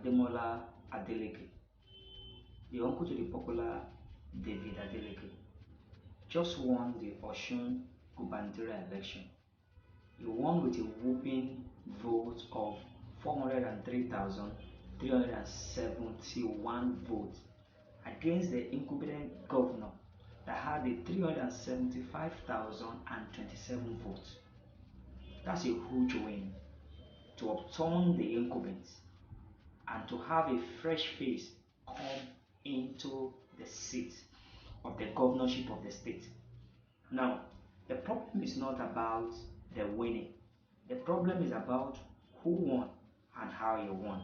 Adeleke, the uncle to the popular David Adeleke, just won the Osun gubernatorial election. He won with a whooping vote of 403,371 votes against the incumbent governor that had a 375,027 votes. That's a huge win to upturn the incumbents and to have a fresh face come into the seat of the governorship of the state. Now, the problem is not about the winning. The problem is about who won and how you won.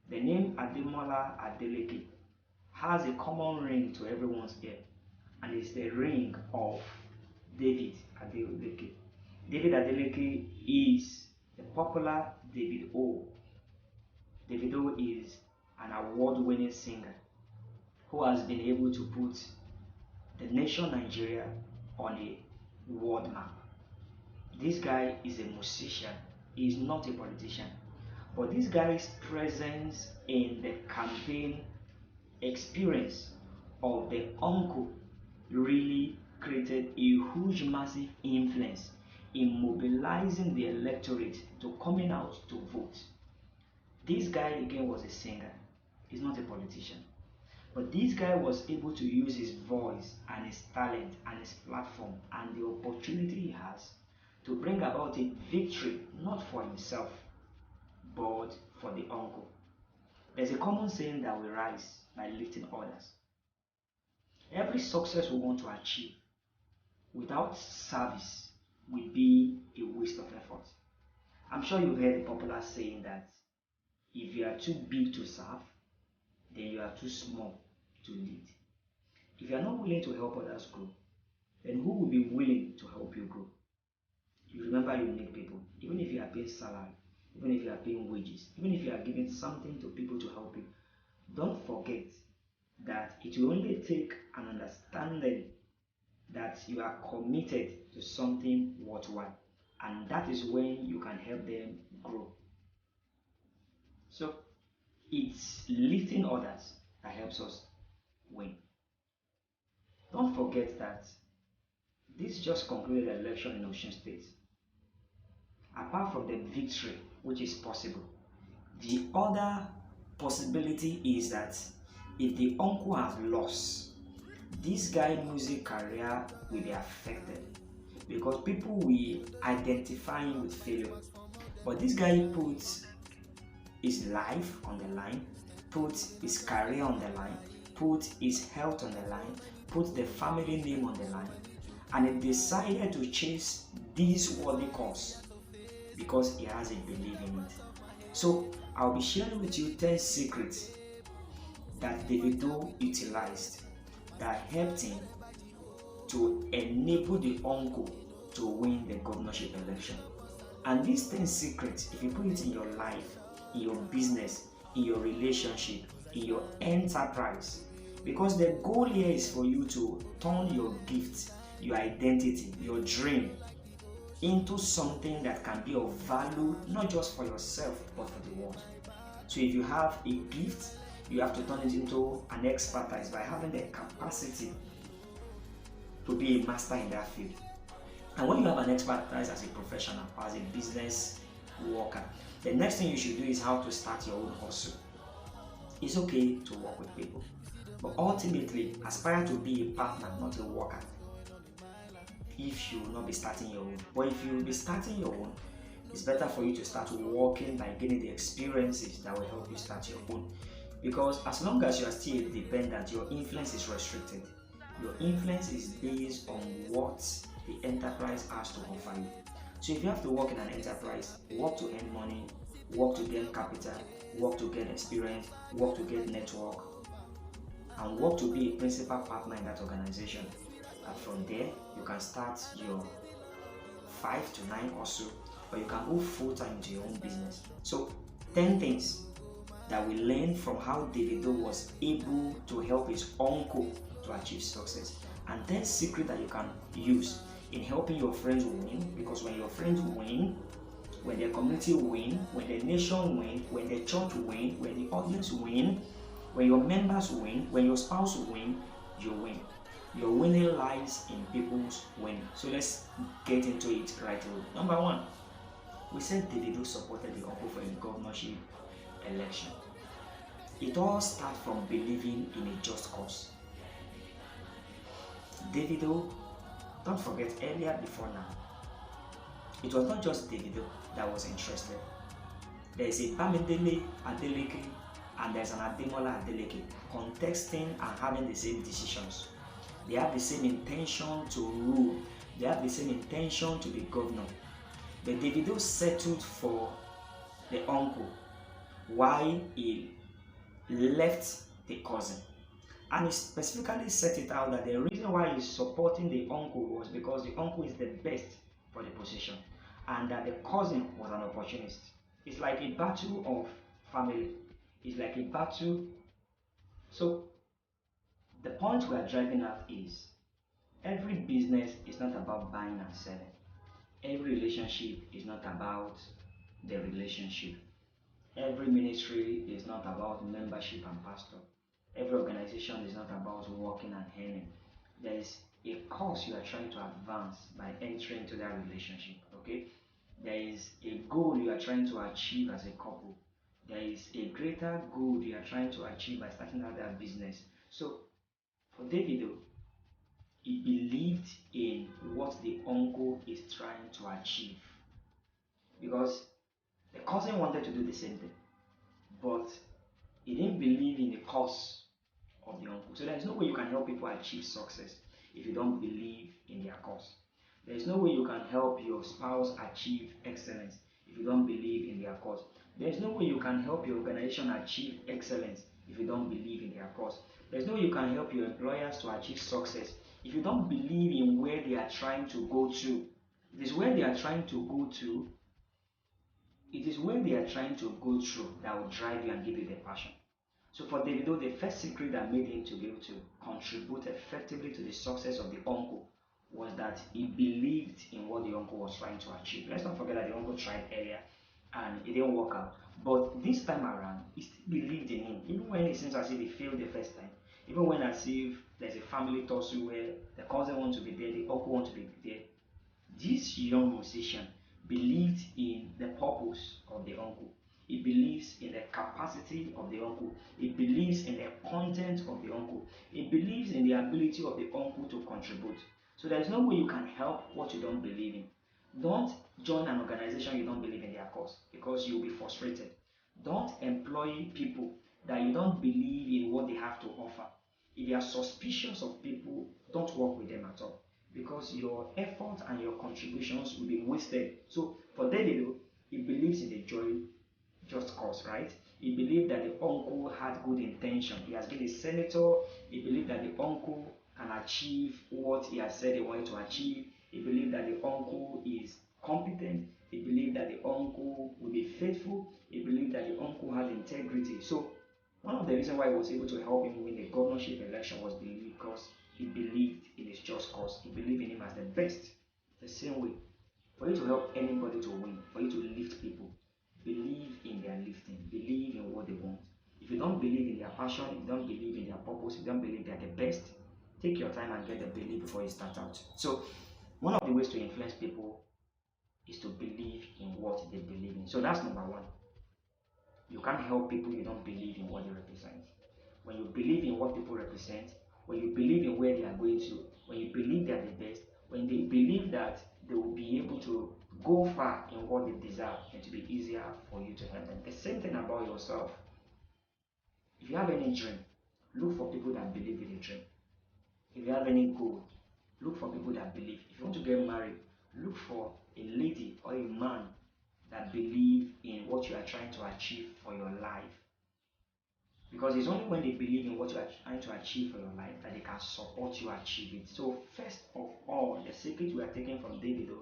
The name Adeleke has a common ring to everyone's ear, and it's the ring of David Adeleke. David Adeleke is the popular Davido. Davido is an award-winning singer who has been able to put the nation Nigeria on a world map. This guy is a musician. He is not a politician. But this guy's presence in the campaign experience of the uncle really created a huge, massive influence in mobilizing the electorate to coming out to vote. This guy again was a singer. He's not a politician. But this guy was able to use his voice and his talent and his platform and the opportunity he has to bring about a victory, not for himself, but for the uncle. There's a common saying that we rise by lifting others. Every success we want to achieve without service will be a waste of effort. I'm sure you've heard the popular saying that if you are too big to serve, then you are too small to lead. If you are not willing to help others grow, then who will be willing to help you grow? You remember you need people. Even if you are paying salary, even if you are paying wages, even if you are giving something to people to help you, don't forget that it will only take an understanding that you are committed to something worthwhile, and that is when you can help them grow. So it's lifting others that helps us win. Don't forget that this just concluded the election in Osun State. Apart from the victory, which is possible, the other possibility is that if the uncle has lost, this guy's music career will be affected because people will identify him with failure. But this guy puts his life on the line, puts his career on the line, puts his health on the line, puts the family name on the line, and he decided to chase this worldly cause because he has a belief in it. So I'll be sharing with you 10 secrets that Davido utilized that helped him to enable the uncle to win the governorship election. And these 10 secrets, if you put it in your life, in your business, in your relationship, in your enterprise, because the goal here is for you to turn your gift, your identity, your dream into something that can be of value, not just for yourself, but for the world. So if you have a gift, you have to turn it into an expertise by having the capacity to be a master in that field. And when you have an expertise as a professional or as a business worker, the next thing you should do is how to start your own hustle. It's okay to work with people, but ultimately aspire to be a partner, not a worker, if you will not be starting your own. But if you will be starting your own, it's better for you to start working by getting the experiences that will help you start your own. Because as long as you are still dependent, your influence is restricted. Your influence is based on what the enterprise has to offer you. So if you have to work in an enterprise, work to earn money, work to gain capital, work to get experience, work to get network, and work to be a principal partner in that organization. And from there, you can start your 5 to 9 or so, or you can move full time into your own business. So 10 things that we learned from how Davido was able to help his uncle to achieve success, and 10 secrets that you can use in helping your friends win, because when your friends win, when the community win, when the nation win, when the church win, when the audience win, when your members win, when your spouse win, you win. Your winning lies in people's winning. So let's get into it right away. Number one, we said Davido supported the uncle for a governorship election. It all starts from believing in a just cause. Davido, don't forget earlier before now, it was not just Davido that was interested. There is a David Adeleke and there's an Ademola Adeleke contesting and having the same decisions. They have the same intention to rule. They have the same intention to be governor. But Davido settled for the uncle while he left the cousin. And he specifically set it out that the reason why he's supporting the uncle was because the uncle is the best for the position and that the cousin was an opportunist. It's like a battle of family. It's like a battle. So the point we are driving at is every business is not about buying and selling. Every relationship is not about the relationship. Every ministry is not about membership and pastor. Every organization is not about working and earning. There is a cause you are trying to advance by entering into that relationship. Okay? There is a goal you are trying to achieve as a couple. There is a greater goal you are trying to achieve by starting out that business. So for Davido, he believed in what the uncle is trying to achieve because the cousin wanted to do the same thing, but he didn't believe in the cause of the uncle. So there is no way you can help people achieve success if you don't believe in their cause. There is no way you can help your spouse achieve excellence if you don't believe in their cause. There is no way you can help your organization achieve excellence if you don't believe in their cause. There is no way you can help your employers to achieve success if you don't believe in where they are trying to go to. It is where they are trying to go to. It is where they are trying to go through that will drive you and give you the passion. So for Davido, the first secret that made him to be able to contribute effectively to the success of the uncle was that he believed in what the uncle was trying to achieve. Let's not forget that the uncle tried earlier and it didn't work out. But this time around, he still believed in him, even when it seems as if he failed the first time. Even when as if there's a family tussle where the cousin wants to be there, the uncle wants to be there. This young musician believed in the purpose of the uncle. He believes in the capacity of the uncle. He believes in the content of the uncle. He believes in the ability of the uncle to contribute. So there is no way you can help what you don't believe in. Don't join an organization you don't believe in their cause because you'll be frustrated. Don't employ people that you don't believe in what they have to offer. If you are suspicious of people, don't work with them at all because your effort and your contributions will be wasted. So for Davido, he believes in the just cause, right? He believed that the uncle had good intention. He has been a senator. He believed that the uncle can achieve what he has said he wanted to achieve. He believed that the uncle is competent. He believed that the uncle will be faithful. He believed that the uncle has integrity. So one of the reasons why he was able to help him win the governorship election was because he believed in his just cause. He believed in him as the best. The same way, for you to help anybody to win, for you to lift people, believe in their lifting, believe in what they want. If you don't believe in their passion, if you don't believe in their purpose, if you don't believe they're the best, take your time and get the belief before you start out. So one of the ways to influence people is to believe in what they believe in. So that's number one. You can't help people you don't believe in what they represent. When you believe in what people represent, when you believe in where they are going to, when you believe they are the best, when they believe that they will be able to go far in what they desire, it will be easier for you to help them. The same thing about yourself. If you have any dream, look for people that believe in the dream. If you have any goal, look for people that believe. If you want to get married, look for a lady or a man that believe in what you are trying to achieve for your life. Because it's only when they believe in what you are trying to achieve for your life that they can support you achieve it. So first of all, the secret we are taking from Davido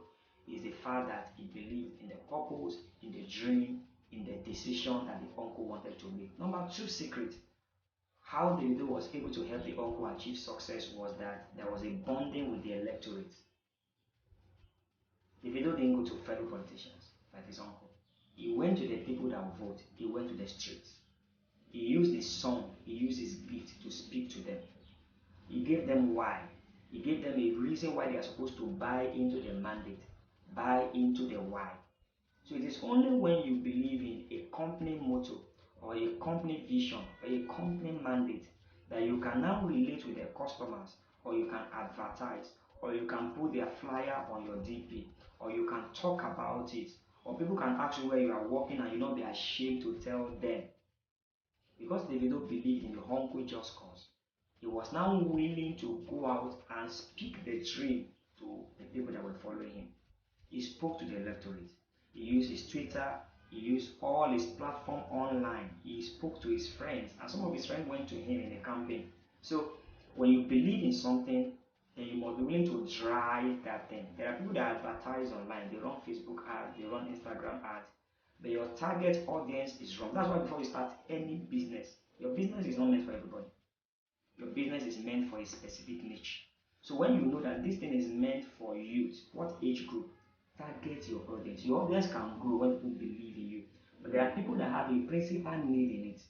is the fact that he believed in the purpose, in the dream, in the decision that the uncle wanted to make. Number two secret, how Davido was able to help the uncle achieve success was that there was a bonding with the electorate. Davido didn't go to fellow politicians. like his uncle. He went to the people that vote. He went to the streets. He used his song, he used his gift to speak to them. He gave them why. He gave them a reason why they are supposed to buy into the mandate, buy into the why. So it is only when you believe in a company motto or a company vision or a company mandate that you can now relate with the customers, or you can advertise, or you can put their flyer on your DP, or you can talk about it, or people can ask you where you are working and you not be ashamed to tell them. Because Davido believed in the uncle just cause, he was now willing to go out and speak the dream to the people that were following him. He spoke to the electorate. He used his Twitter, he used all his platform online. He spoke to his friends, and some of his friends went to him in the campaign. So when you believe in something, then you must be willing to drive that thing. There are people that advertise online, they run Facebook ads, they run Instagram ads, but your target audience is wrong. That's why before you start any business, your business is not meant for everybody. Your business is meant for a specific niche. So when you know that this thing is meant for youth, what age group? Target your audience. Your audience can grow when people believe in you. But there are people that have a principal need in it.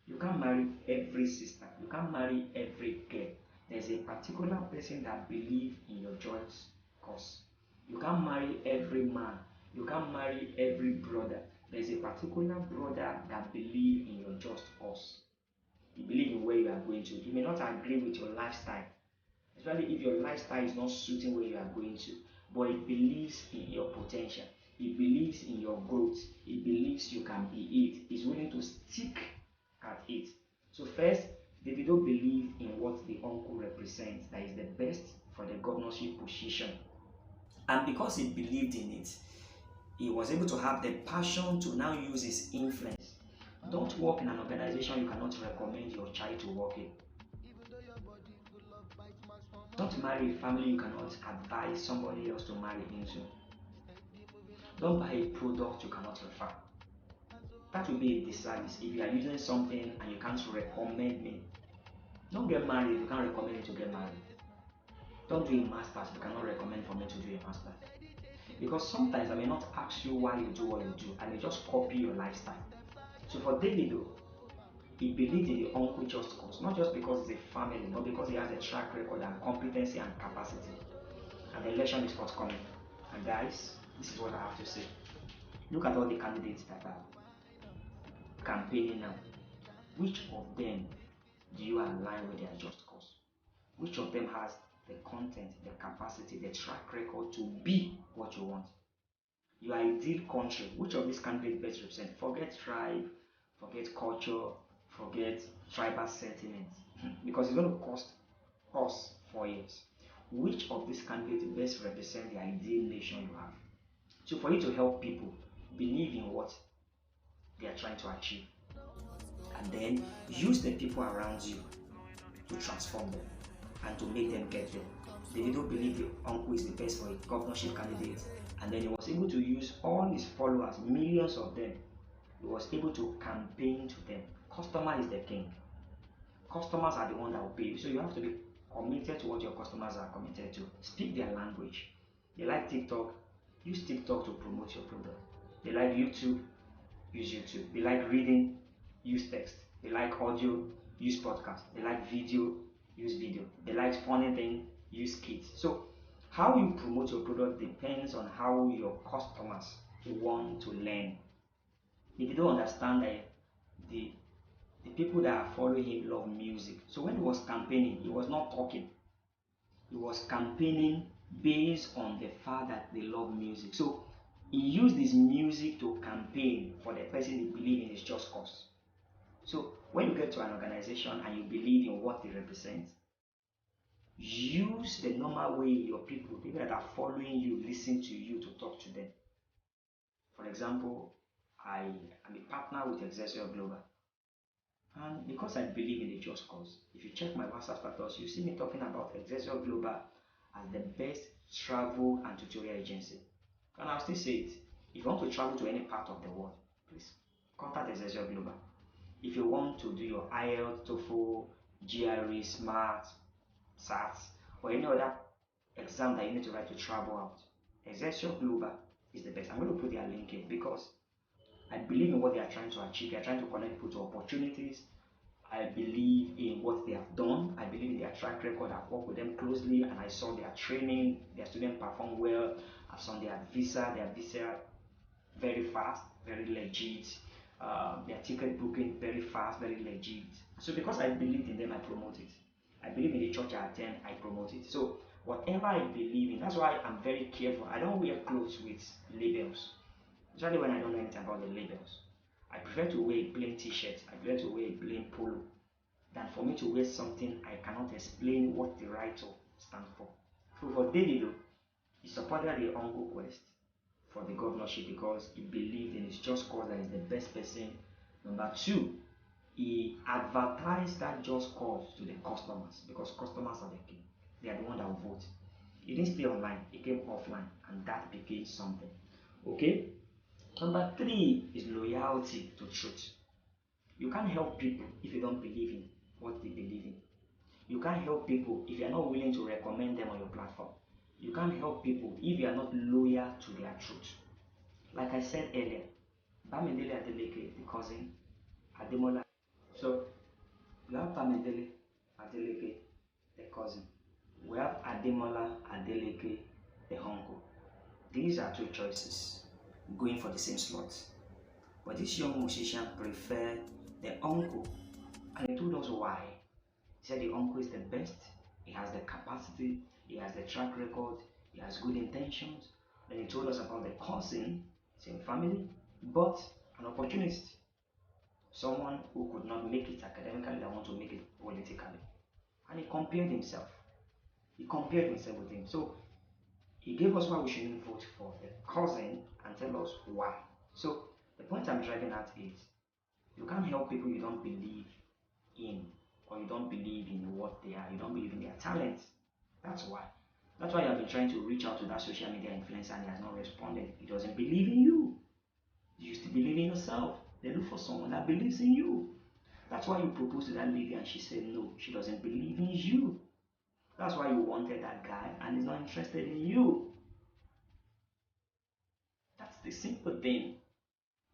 You can't marry every sister. You can't marry every girl. There's a particular person that believes in your joyous cause. You can't marry every man. You can't marry every brother. There's a particular brother that believes in your just cause. He believes in where you are going to. He may not agree with your lifestyle, especially if your lifestyle is not suiting where you are going to, but he believes in your potential. He believes in your growth. He believes you can be it. He's willing to stick at it. So first, Davido believed in what the uncle represents, that is the best for the governorship position. And because he believed in it, he was able to have the passion to now use his influence. Don't work in an organization you cannot recommend your child to work in. Don't marry a family you cannot advise somebody else to marry into. Don't buy a product you cannot refer. That will be a disservice if you are using something and you can't recommend me. Don't get married if you can't recommend me to get married. Don't do a master's if you cannot recommend for me to do a master's. Because sometimes I may not ask you why you do what you do, I may just copy your lifestyle. So for Davido, he believed in the uncle just cause, not just because it's a family, but because he has a track record and competency and capacity. And the election is forthcoming. And guys, this is what I have to say. Look at all the candidates that are campaigning now. Which of them do you align with their just cause? Which of them has the content, the capacity, the track record to be what you want? Your ideal country, which of these candidates best represent? Forget tribe, forget culture, forget tribal sentiments, because it's going to cost us 4 years. Which of these candidates best represent the ideal nation you have? So for you to help people believe in what they are trying to achieve, and then use the people around you to transform them and to make them get there. Davido believed the uncle is the best for a governorship candidate, and then he was able to use all his followers, millions of them. He was able to campaign to them. Customer is the king. Customers are the one that will pay you. So you have to be committed to what your customers are committed to. Speak their language. They like TikTok, use TikTok to promote your product. They like YouTube, use YouTube. They like reading, use text. They like audio, use podcast. They like video, use video. They like funny thing, use skits. So how you promote your product depends on how your customers want to learn. If you don't understand that the people that are following him love music, so when he was campaigning, he was not talking. He was campaigning based on the fact that they love music. So he used his music to campaign for the person he believes in his just cause. So when you get to an organization and you believe in what they represent, use the normal way your people that are following you, listen to you to talk to them. For example, I am a partner with Excelsior Global. And because I believe in the just cause, if you check my WhatsApp status, you see me talking about Excelsior Global as the best travel and tutorial agency. And I'll still say it. If you want to travel to any part of the world, please contact Excelsior Global. If you want to do your IELTS, TOEFL, GRE, SMART, SATs, or any other exam that you need to write to travel out, Excelsior Global is the best. I'm going to put their link in because I believe in what they are trying to achieve. They are trying to connect people to opportunities. I believe in what they have done. I believe in their track record. I've worked with them closely and I saw their training. Their students perform well. I've seen their visa very fast, very legit. Their ticket booking very fast, very legit. So because I believe in them, I promote it. I believe in the church I attend, I promote it. So whatever I believe in, that's why I'm very careful. I don't wear clothes with labels, especially when I don't know anything about the labels. I prefer to wear a plain t-shirt. I prefer to wear a plain polo than for me to wear something I cannot explain what the writer stands for. So for Davido, he supported the Uncle Quest for the governorship because he believed in his just cause that is the best person. Number two, he advertised that just cause to the customers because customers are the key. They are the one that will vote. He didn't stay online, he came offline, and that became something. Okay? Number three is loyalty to truth. You can't help people if you don't believe in what they believe in. You can't help people if you're not willing to recommend them on your platform. You can't help people if you are not loyal to their truth. Like I said earlier, David Adeleke, the cousin, Ademola. So we have David Adeleke, the cousin. We have Ademola Adeleke, the uncle. These are two choices going for the same slot. But this young musician preferred the uncle, and he told us why. He said the uncle is the best, he has the capacity, he has the track record, he has good intentions. Then he told us about the cousin, same family, but an opportunist. Someone who could not make it academically that want to make it politically. And he compared himself. He compared himself with him. So he gave us why we shouldn't vote for the cousin and tell us why. So the point I'm driving at is you can't help people you don't believe in, or you don't believe in what they are, you don't believe in their talents. That's why. That's why I've been trying to reach out to that social media influencer and he has not responded. He doesn't believe in you. You used to believe in yourself. They look for someone that believes in you. That's why you proposed to that lady and she said no, she doesn't believe in you. That's why you wanted that guy and he's not interested in you. That's the simple thing.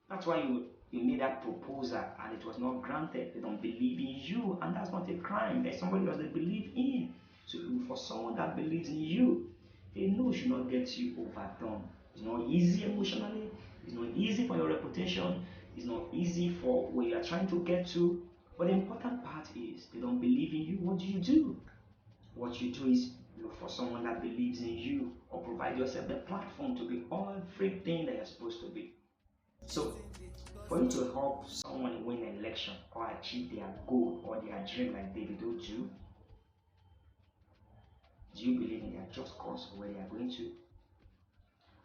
That's why you made that proposal and it was not granted. They don't believe in you, and that's not a crime. There's somebody doesn't believe in. So for someone that believes in you, they know should not get you overdone. It's not easy emotionally, it's not easy for your reputation, it's not easy for where you are trying to get to. But the important part is they don't believe in you. What do? What you do is look for someone that believes in you or provide yourself the platform to be everything that you're supposed to be. So for you to help someone win an election or achieve their goal or their dream like Davido do you believe in their just cause where they are going to?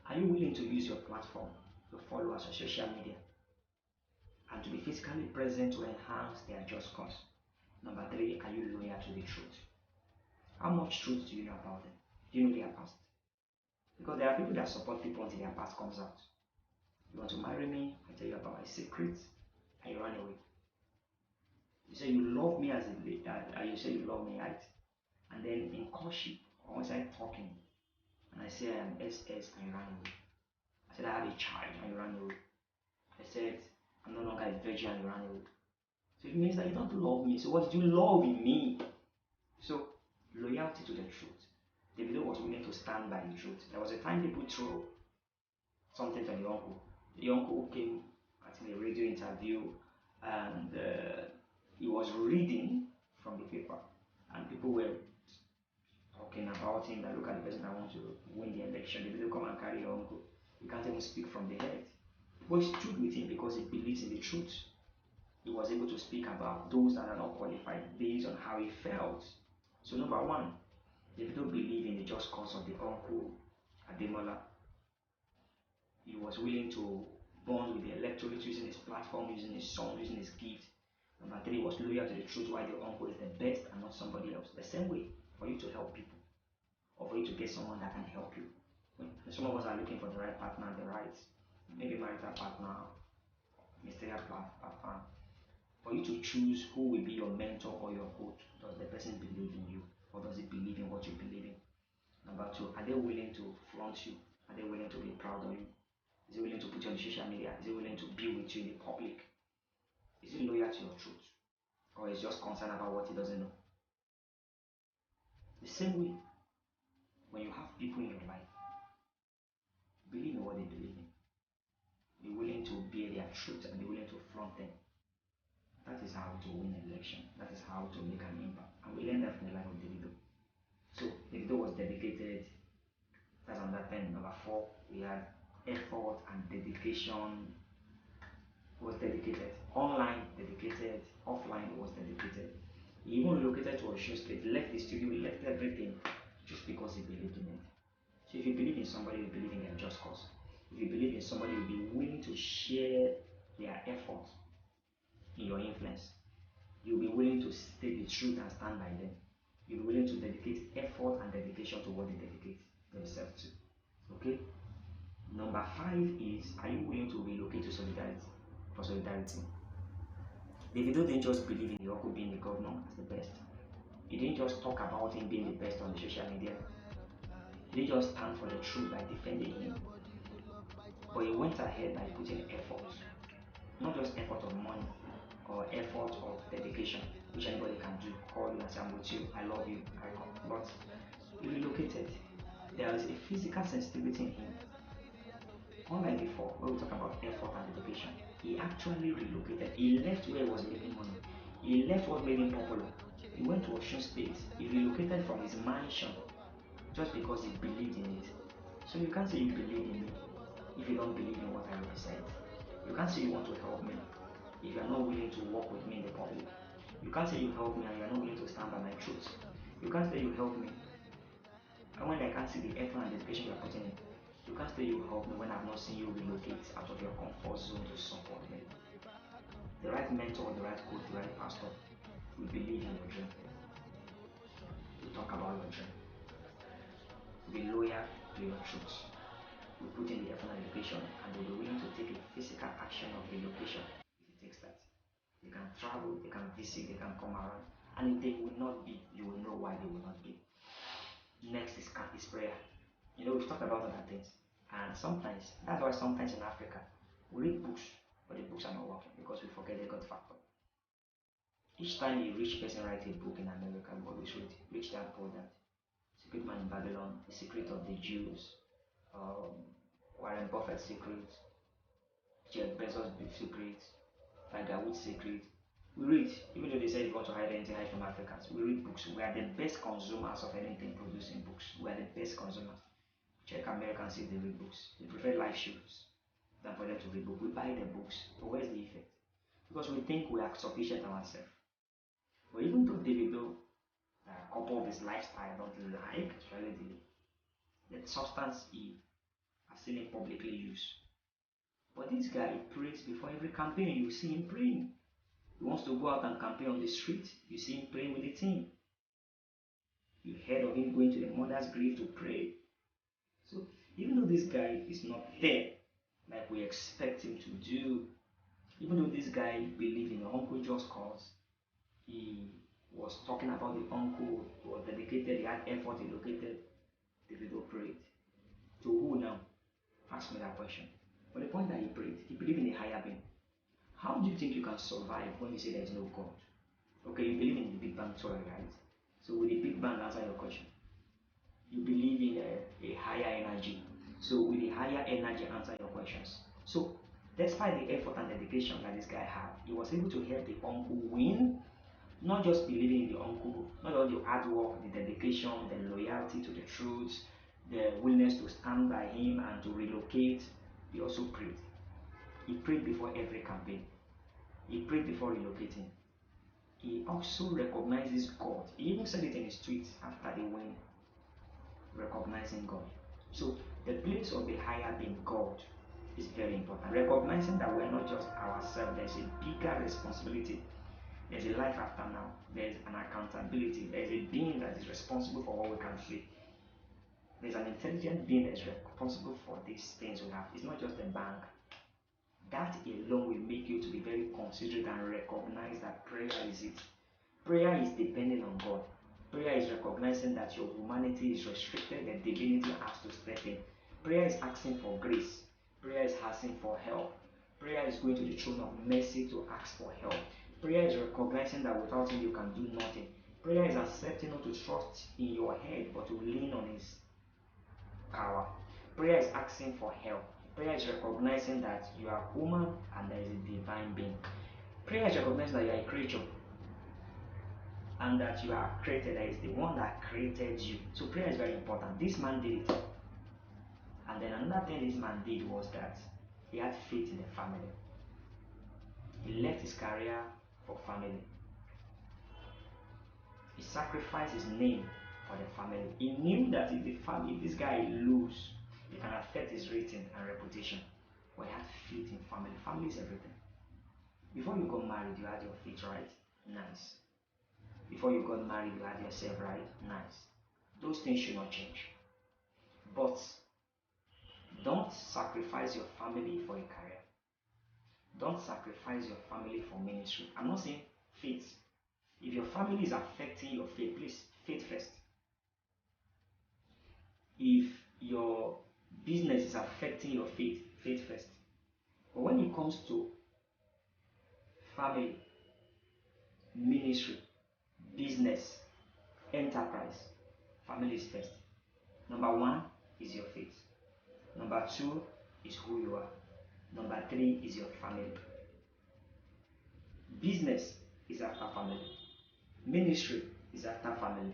Are you willing to use your platform to follow us on social media and to be physically present to enhance their just cause? Number three, are you loyal to the truth? How much truth do you know about them? Do you know their past? Because there are people that support people until their past comes out. You want to marry me? I tell you about my secrets, and you run away. You say you love me as you say you love me, right? And then in courtship, or once I'm talking, and I say I am SS, and you run away. I said I have a child, and you run away. I said I'm no longer a virgin, and you run away. So it means that you don't love me. So what did you love in me? So loyalty to the truth. Davido was willing to stand by the truth. There was a time people threw something to the uncle. The uncle came at a radio interview and he was reading from the paper, and people were talking about him that look at the person that wants to win the election. They will come and carry your uncle. You can't even speak from the head. But he stood with him because he believes in the truth. He was able to speak about those that are not qualified based on how he felt. So number one, if you don't believe in the just cause of the uncle Ademola, he was willing to bond with the electorate using his platform, using his song, using his gift. Number three, was loyal to the truth why the uncle is the best and not somebody else. The same way for you to help people or for you to get someone that can help you. Some of us are looking for the right partner, the right maybe marital partner, ministerial partner. For you to choose who will be your mentor or your coach, does the person believe in you or does he believe in what you believe in? Number two, are they willing to flaunt you? Are they willing to be proud of you? Is he willing to put you on the social media? Is he willing to be with you in the public? Is he loyal to your truth? Or is just concerned about what he doesn't know? The same way, when you have people in your life, believe in what they believe in. Be willing to bear their truth and be willing to front them. That is how to win an election. That is how to make an impact. And we learned that from the life of Davido. So Davido was dedicated. That's another thing. Number 4, we had effort and dedication. Was dedicated. Online, dedicated. Offline, was dedicated. He even relocated to Osun State, left the studio, left everything, just because he believed in it. So if you believe in somebody, you believe in their just cause. If you believe in somebody, you'll be willing to share their effort in your influence. You'll be willing to state the truth and stand by them. You'll be willing to dedicate effort and dedication to what they dedicate themselves to. Okay? Number 5 is, are you willing to relocate to solidarity? For solidarity. Davido didn't just believe in the uncle being the governor as the best. He didn't just talk about him being the best on the social media. He didn't just stand for the truth by defending him. But he went ahead by putting effort. Not just effort of money or effort of dedication, which anybody can do. Call you and say, I'm with you, I love you, I come. But he relocated. There is a physical sensitivity in him. Unlike before, when we talk about effort and dedication, he actually relocated. He left where he was making money. He left what made him popular. He went to Osun State. He relocated from his mansion just because he believed in it. So you can't say you believe in me if you don't believe in what I represent. You can't say you want to help me if you are not willing to work with me in the public. You can't say you help me and you are not willing to stand by my truth. You can't say you help me and when I can't see the effort and dedication you are putting in. You can't say you help me when I've not seen you relocate out of your comfort zone to support me. The right mentor, the right coach, the right pastor will believe in your dream. We talk about your dream. Be loyal to your truth. We put in the effort and education and they'll be willing to take a physical action of relocation if it takes that. They can travel, they can visit, they can come around. And if they will not be, you will know why they will not be. Next is prayer. We've talked about other things. And sometimes, that's why sometimes in Africa, we read books, but the books are not working because we forget the God factor. Each time a rich person writes a book in America, we always read Rich Dad Poor Dad, Secret Man in Babylon, The Secret of the Jews, Warren Buffett's Secret, Jeff Bezos' Big Secret, Tiger Woods' Secret. We read, even though they say you want to hide anything, hide from Africans. We read books. We are the best consumers of anything produced in books. We are the best consumers. Check Americans if they read books. They prefer live shows than for them to read books. We buy the books, but where's the effect? Because we think we are sufficient ourselves. But even though Davido, a couple of his lifestyle, I don't like, especially the substance he has seen him publicly use. But this guy prays before every campaign. You see him praying. He wants to go out and campaign on the street. You see him praying with the team. You heard of him going to the mother's grave to pray. So even though this guy is not there like we expect him to do, even though this guy believed in the uncle just cause, he was talking about the uncle, he was dedicated, he had effort, he located, Davido prayed. To who now? Ask me that question. But the point that he prayed, he believed in a higher being. How do you think you can survive when you say there is no God? Okay, you believe in the Big Bang Theory, right? So will the Big Bang answer your question? You believe in a higher energy. So will the higher energy answer your questions? So despite the effort and dedication that this guy had, he was able to help the uncle win. Not just believing in the uncle, not all the hard work, the dedication, the loyalty to the truth, the willingness to stand by him and to relocate. He also prayed. He prayed before every campaign. He prayed before relocating. He also recognizes God. He even said it in his tweets after the win, recognizing God. So the place of the higher being God is very important. Recognizing that we're not just ourselves, there's a bigger responsibility. There's a life after now. There's an accountability. There's a being that is responsible for what we can see. There's an intelligent being that is responsible for these things we have. It's not just a bank. That alone will make you to be very considerate and recognize that prayer is it. Prayer is depending on God. Prayer is recognizing that your humanity is restricted, that divinity has to step in. Prayer is asking for grace. Prayer is asking for help. Prayer is going to the throne of mercy to ask for help. Prayer is recognizing that without Him you can do nothing. Prayer is accepting not to trust in your head but to lean on His power. Prayer is asking for help. Prayer is recognizing that you are human and there is a divine being. Prayer is recognizing that you are a creature and that you are created. There is the one that created you. So prayer is very important. This man did it. And then another thing this man did was that he had faith in the family. He left his career for family. He sacrificed his name for the family. He knew that if this guy lose, it can affect his rating and reputation. But he had faith in family. Family is everything. Before you got married, you had your faith right. Nice. Before you got married, you had yourself right. Nice. Those things should not change. But don't sacrifice your family for a career. Don't sacrifice your family for ministry. I'm not saying faith. If your family is affecting your faith, please, faith first. If your business is affecting your faith, faith first. But when it comes to family, ministry, business, enterprise, family is first. Number one is your faith. Number two is who you are. Number three is your family. Business is after family. Ministry is after family.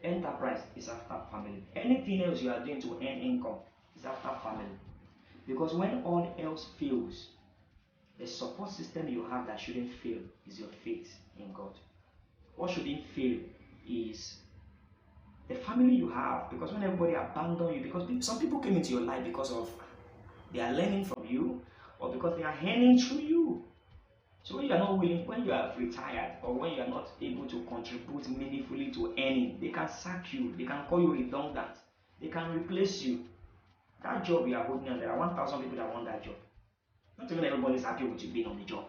Enterprise is after family. Anything else you are doing to earn income is after family. Because when all else fails, the support system you have that shouldn't fail is your faith in God. What shouldn't fail is the family you have. Because when everybody abandons you, because some people came into your life because of they are learning from you or because they are earning through you. So when you are not willing, when you are retired or when you are not able to contribute meaningfully to earning, they can sack you, they can call you redundant, they can replace you. That job you are holding on, there are 1,000 people that want that job. Not even everybody is happy with you being on the job.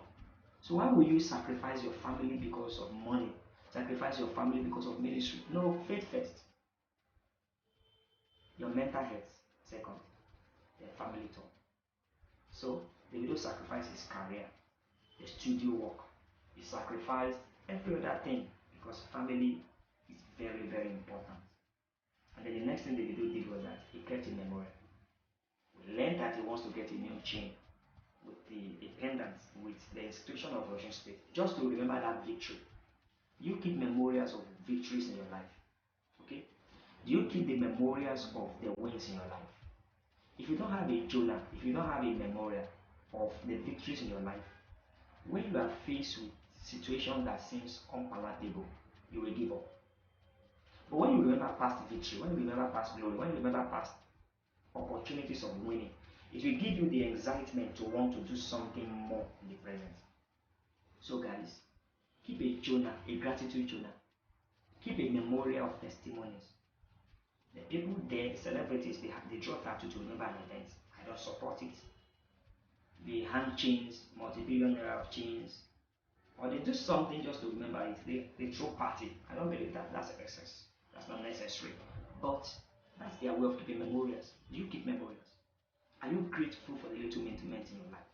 So why will you sacrifice your family because of money? Sacrifice your family because of ministry? No, faith first. Your mental health second. The family top. So Davido sacrificed his career, the studio work. He sacrificed every other thing because family is very, very important. And then the next thing Davido did was that he kept a memory. We learned that he wants to get a new chain with the pendant with the institution of Russian state, just to remember that victory. You keep memorials of victories in your life. Okay? Do you keep the memorials of the wins in your life? If you don't have a journal, if you don't have a memorial of the victories in your life, when you are faced with situations that seems unpalatable, you will give up. But when you remember past victory, when you remember past glory, when you remember past opportunities of winning, it will give you the excitement to want to do something more in the present. So guys, keep a journal, a gratitude journal. Keep a memorial of testimonies. The people there, the celebrities, they draw tattoo to remember an event. I don't support it. The hand chains, multi-billion naira of chains, or they do something just to remember it. They throw party. I don't believe that. That's excess. That's not necessary. But that's their way of keeping memorials. Do you keep memorials? Are you grateful for the little moments in your life?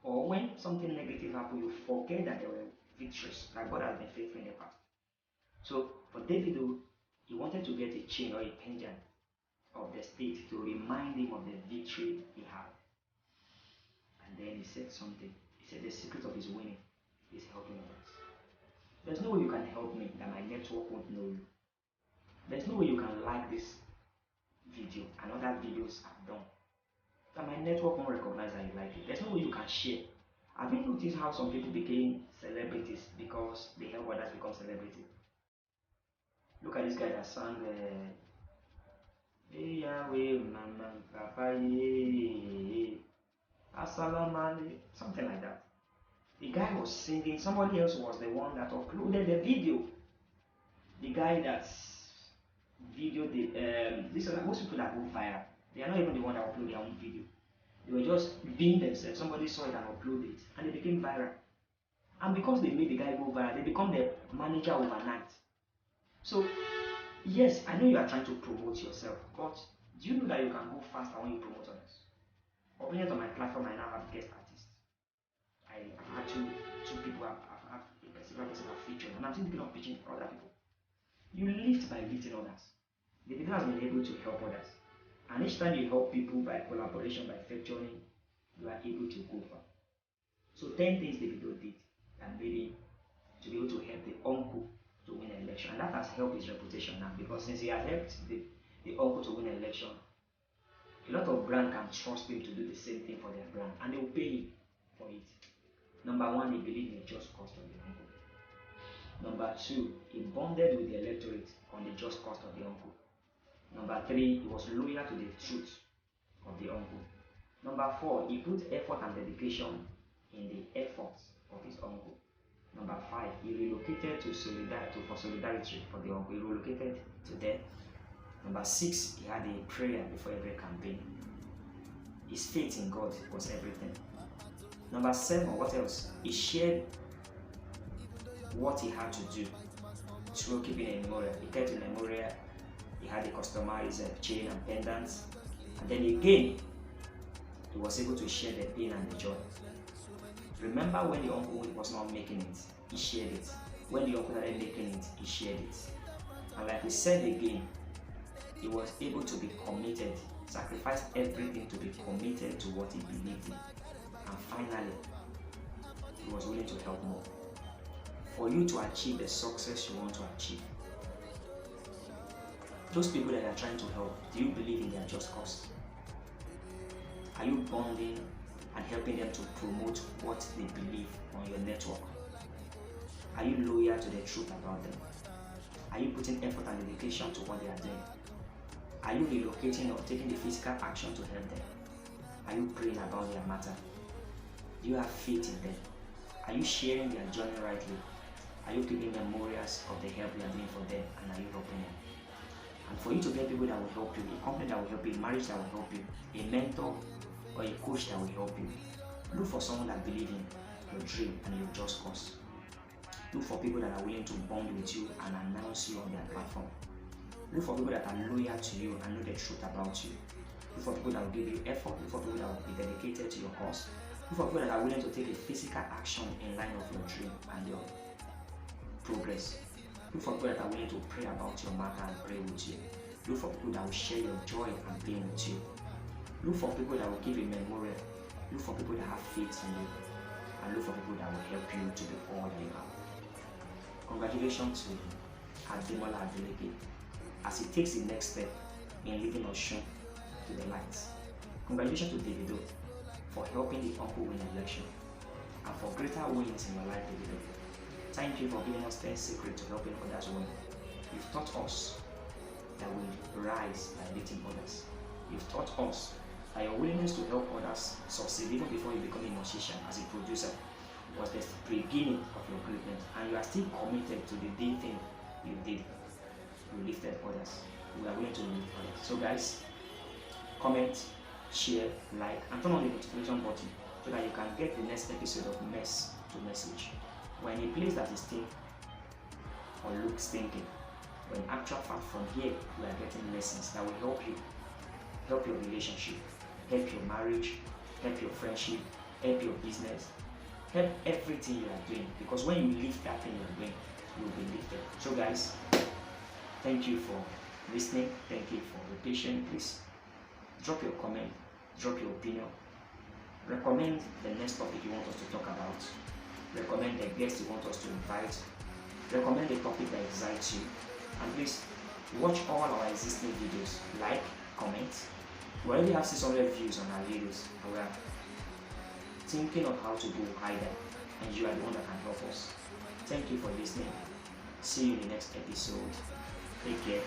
Or when something negative happens, you forget that there were victories, that God has been faithful in the past. So for Davido, he wanted to get a chain or a pendant of the state to remind him of the victory he had. And then he said something. He said the secret of his winning is helping others. There's no way you can help me that my network won't know you. There's no way you can like this video and other videos I've done that my network won't recognize that you like it. There's no way you can share. Have you noticed how some people became celebrities because they help others become celebrities? Look at this guy that sang Yahweh Mama Papa Assalam something like that. The guy was singing, somebody else was the one that uploaded the video. The guy that video this are most people that go viral. They are not even the one that upload their own video. They were just being themselves. Somebody saw it and uploaded it, and they became viral. And because they made the guy go viral, they become the manager overnight. So, yes, I know you are trying to promote yourself, but do you know that you can go faster when you promote others? Opinions on my platform, I now have guest artists. I have had two people I've several person I've featured, and I'm still thinking of pitching for other people. You lift by lifting others. Davido has been able to help others. And each time you help people by collaboration, by featuring, you are able to go far. So 10 things Davido did that made him to be able to help the uncle to win an election. And that has helped his reputation now, because since he has helped the uncle to win an election, a lot of brands can trust him to do the same thing for their brand, and they will pay him for it. Number one, he believed in the just cost of the uncle. Number two, he bonded with the electorate on the just cost of the uncle. Number three, he was loyal to the truth of the uncle. Number four, he put effort and dedication in the efforts of his uncle. Number five, he relocated for solidarity for the uncle. He relocated to there. Number six, he had a prayer before every campaign. His faith in God was everything. Number seven, what else? He shared what he had to do through keeping a memorial. He kept a memorial. He had a customized chain and pendants. And then again, he was able to share the pain and the joy. Remember when the uncle was not making it, he shared it. When the uncle started making it, he shared it. And like we said again, he was able to be committed, sacrificed everything to be committed to what he believed in. And finally, he was willing to help more. For you to achieve the success you want to achieve, those people that you are trying to help, do you believe in their just cause? Are you bonding and helping them to promote what they believe on your network? Are you loyal to the truth about them? Are you putting effort and dedication to what they are doing? Are you relocating or taking the physical action to help them? Are you praying about their matter? Do you have faith in them? Are you sharing their journey rightly? Are you keeping memorials of the help you are doing for them, and are you helping them? And for you to get people that will help you, a company that will help you, a marriage that will help you, a mentor or a coach that will help you, look for someone that believes in your dream and your just cause. Look for people that are willing to bond with you and announce you on their platform. Look for people that are loyal to you and know the truth about you. Look for people that will give you effort. Look for people that will be dedicated to your cause. Look for people that are willing to take a physical action in line of your dream and your progress. Look for people that are willing to pray about your matter and pray with you. Look for people that will share your joy and pain with you. Look for people that will give a memorial. Look for people that have faith in you. And look for people that will help you to be all that you are. Congratulations to David Adeleke as he takes the next step in leading Osun to the lights. Congratulations to Davido for helping the uncle win the election, and for greater wins in your life, Davido. Thank you for giving us 10 secrets to helping others win. You've taught us that we rise by lifting others. You've taught us that your willingness to help others succeed even before you become a musician as a producer was the beginning of your greatness, and you are still committed to the big thing you did. You lifted others. We are willing to lift others. So guys, comment, share, like, and turn on the notification button so that you can get the next episode of Mess to Message. When a place that is think or looks thinking, when actual fact from here we are getting lessons that will help you, help your relationship, help your marriage, help your friendship, help your business, help everything you are doing, because when you lift that thing you are doing, you will be lifted. So guys, thank you for listening. Thank you for the patience. Please drop your comment, drop your opinion, recommend the next topic you want us to talk about, recommend the guest you want us to invite, recommend the topic that excites you, and please watch all our existing videos, like, comment. We already have 600 views on our videos, and we are thinking of how to go higher, and you are the one that can help us. Thank you for listening. See you in the next episode. Take care.